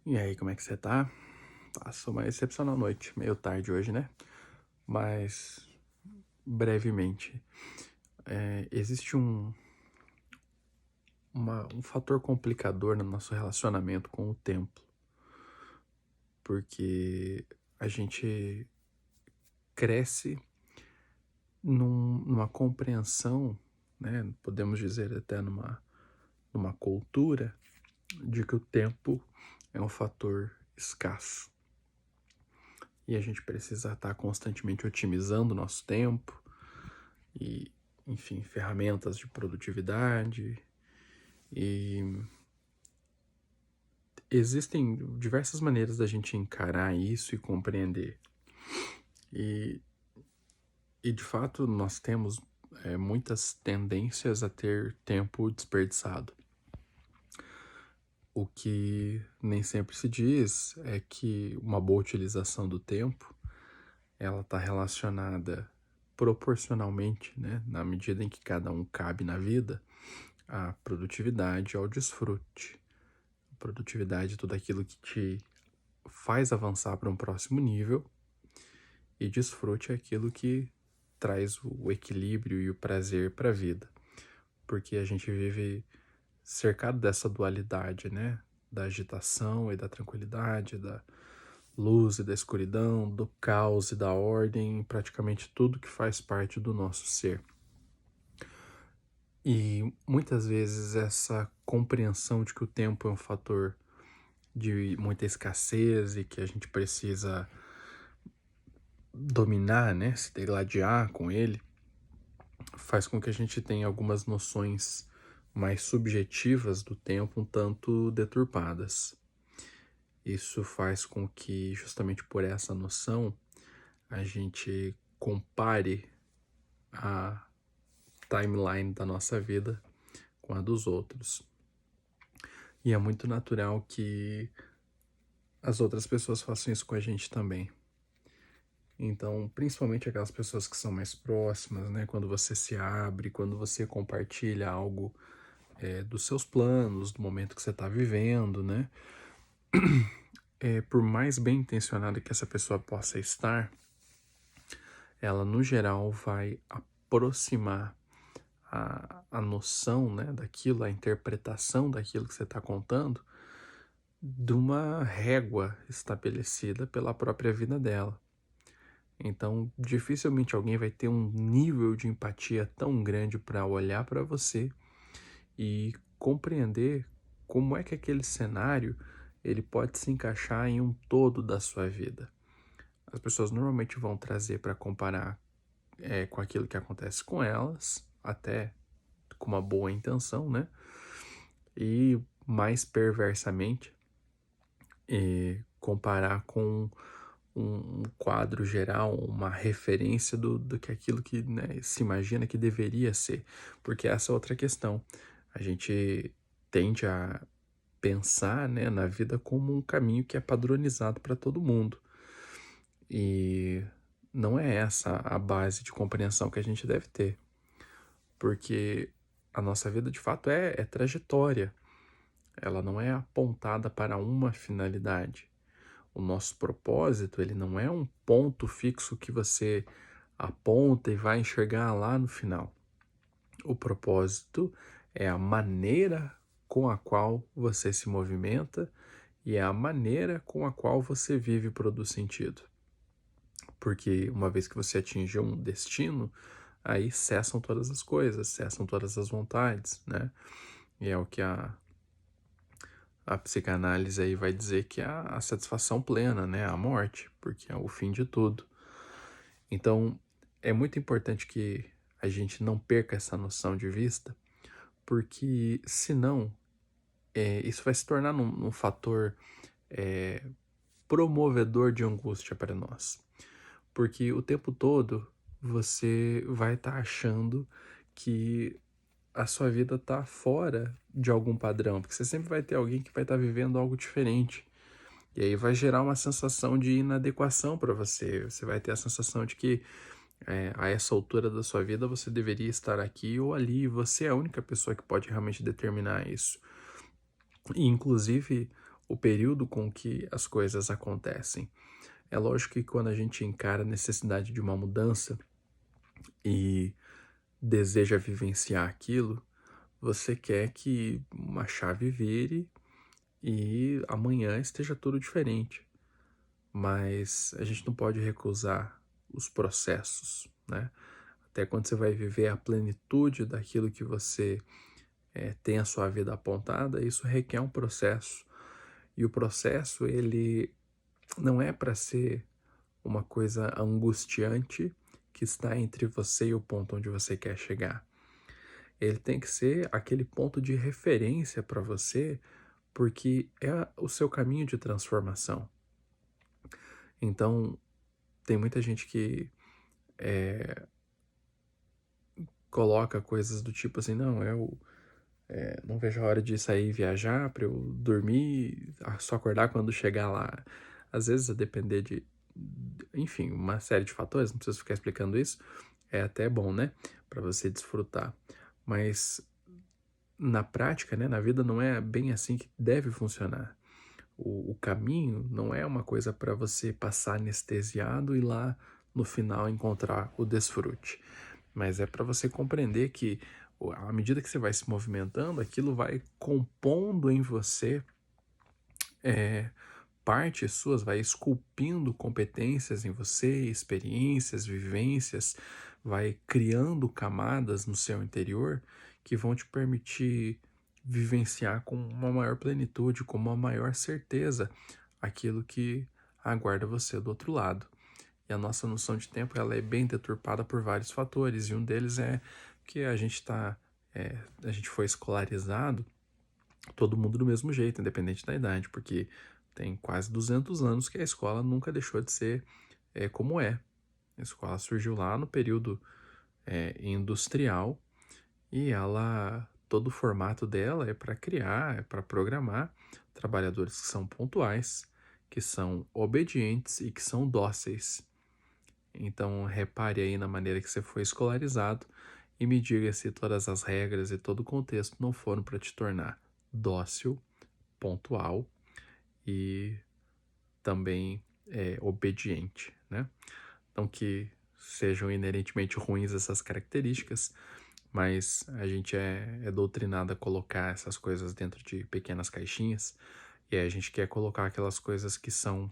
E aí, como é que você tá? Passou uma excepcional noite, meio tarde hoje, né? Mas, brevemente, existe um fator complicador no nosso relacionamento com o templo, porque a gente cresce numa compreensão, né? Podemos dizer até numa cultura de que o tempo é um fator escasso. E a gente precisa estar constantemente otimizando o nosso tempo, e, enfim, ferramentas de produtividade. E existem diversas maneiras da gente encarar isso e compreender. E, e de fato, nós temos muitas tendências a ter tempo desperdiçado. O que nem sempre se diz é que uma boa utilização do tempo ela está relacionada proporcionalmente, né, na medida em que cada um cabe na vida, à produtividade, ao desfrute. Produtividade, tudo aquilo que te faz avançar para um próximo nível, e desfrute é aquilo que traz o equilíbrio e o prazer para a vida. Porque a gente vive cercado dessa dualidade, né? Da agitação e da tranquilidade, da luz e da escuridão, do caos e da ordem, praticamente tudo que faz parte do nosso ser. E muitas vezes essa compreensão de que o tempo é um fator de muita escassez e que a gente precisa dominar, né, se degladiar com ele, faz com que a gente tenha algumas noções mais subjetivas do tempo um tanto deturpadas. Isso faz com que, justamente por essa noção, a gente compare a timeline da nossa vida com a dos outros. E é muito natural que as outras pessoas façam isso com a gente também. Então, principalmente aquelas pessoas que são mais próximas, né? Quando você se abre, quando você compartilha algo dos seus planos, do momento que você está vivendo, né? Por mais bem intencionada que essa pessoa possa estar, ela no geral vai aproximar a noção, né, daquilo, a interpretação daquilo que você está contando, de uma régua estabelecida pela própria vida dela. Então, dificilmente alguém vai ter um nível de empatia tão grande para olhar para você e compreender como é que aquele cenário ele pode se encaixar em um todo da sua vida. As pessoas normalmente vão trazer para comparar com aquilo que acontece com elas, até com uma boa intenção, né? E mais perversamente, comparar com um quadro geral, uma referência do que aquilo que, né, se imagina que deveria ser. Porque essa é outra questão. A gente tende a pensar, né, na vida como um caminho que é padronizado para todo mundo. E não é essa a base de compreensão que a gente deve ter. Porque a nossa vida, de fato, é trajetória. Ela não é apontada para uma finalidade. O nosso propósito, ele não é um ponto fixo que você aponta e vai enxergar lá no final. O propósito é a maneira com a qual você se movimenta e é a maneira com a qual você vive e produz sentido. Porque uma vez que você atingiu um destino, aí cessam todas as coisas, cessam todas as vontades, né? E é o que a psicanálise aí vai dizer que é a satisfação plena, né? A morte, porque é o fim de tudo. Então, é muito importante que a gente não perca essa noção de vista, porque senão isso vai se tornar num fator promovedor de angústia para nós. Porque o tempo todo você vai estar achando que a sua vida está fora de algum padrão, porque você sempre vai ter alguém que vai estar vivendo algo diferente. E aí vai gerar uma sensação de inadequação para você. Você vai ter a sensação de que a essa altura da sua vida você deveria estar aqui ou ali. Você é a única pessoa que pode realmente determinar isso. E, inclusive, o período com que as coisas acontecem. É lógico que quando a gente encara a necessidade de uma mudança e deseja vivenciar aquilo, você quer que uma chave vire e amanhã esteja tudo diferente. Mas a gente não pode recusar os processos, né? Até quando você vai viver a plenitude daquilo que você tem a sua vida apontada, isso requer um processo. E o processo, ele não é para ser uma coisa angustiante que está entre você e o ponto onde você quer chegar. Ele tem que ser aquele ponto de referência para você, porque é o seu caminho de transformação. Então, tem muita gente que coloca coisas do tipo assim, não, eu não vejo a hora de sair e viajar para eu dormir, só acordar quando chegar lá. Às vezes, a depender enfim, uma série de fatores, não preciso ficar explicando isso, é até bom, né, para você desfrutar. Mas na prática, né, na vida não é bem assim que deve funcionar. O caminho não é uma coisa para você passar anestesiado e lá no final encontrar o desfrute, mas é para você compreender que à medida que você vai se movimentando, aquilo vai compondo em você partes suas, vai esculpindo competências em você, experiências, vivências, vai criando camadas no seu interior que vão te permitir vivenciar com uma maior plenitude, com uma maior certeza aquilo que aguarda você do outro lado. E a nossa noção de tempo ela é bem deturpada por vários fatores, e um deles é que a gente foi escolarizado todo mundo do mesmo jeito, independente da idade, porque tem quase 200 anos que a escola nunca deixou de ser como é. A escola surgiu lá no período industrial e todo o formato dela é para criar, é para programar trabalhadores que são pontuais, que são obedientes e que são dóceis. Então, repare aí na maneira que você foi escolarizado e me diga se todas as regras e todo o contexto não foram para te tornar dócil, pontual e também obediente, né? Não que sejam inerentemente ruins essas características, mas a gente é doutrinado a colocar essas coisas dentro de pequenas caixinhas e aí a gente quer colocar aquelas coisas que são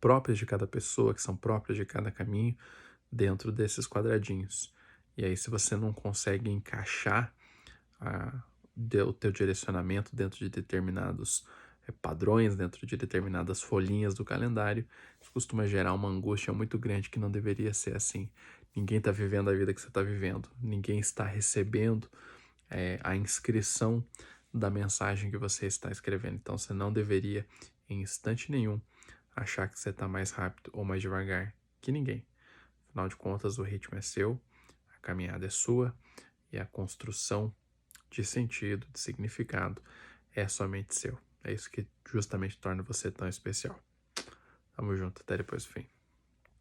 próprias de cada pessoa, que são próprias de cada caminho, dentro desses quadradinhos. E aí, se você não consegue encaixar o teu direcionamento dentro de determinados padrões, dentro de determinadas folhinhas do calendário, isso costuma gerar uma angústia muito grande que não deveria ser assim. Ninguém está vivendo a vida que você está vivendo, ninguém está recebendo a inscrição da mensagem que você está escrevendo. Então, você não deveria, em instante nenhum, achar que você está mais rápido ou mais devagar que ninguém. Afinal de contas, o ritmo é seu, a caminhada é sua e a construção de sentido, de significado é somente seu. É isso que justamente torna você tão especial. Tamo junto, até depois do fim.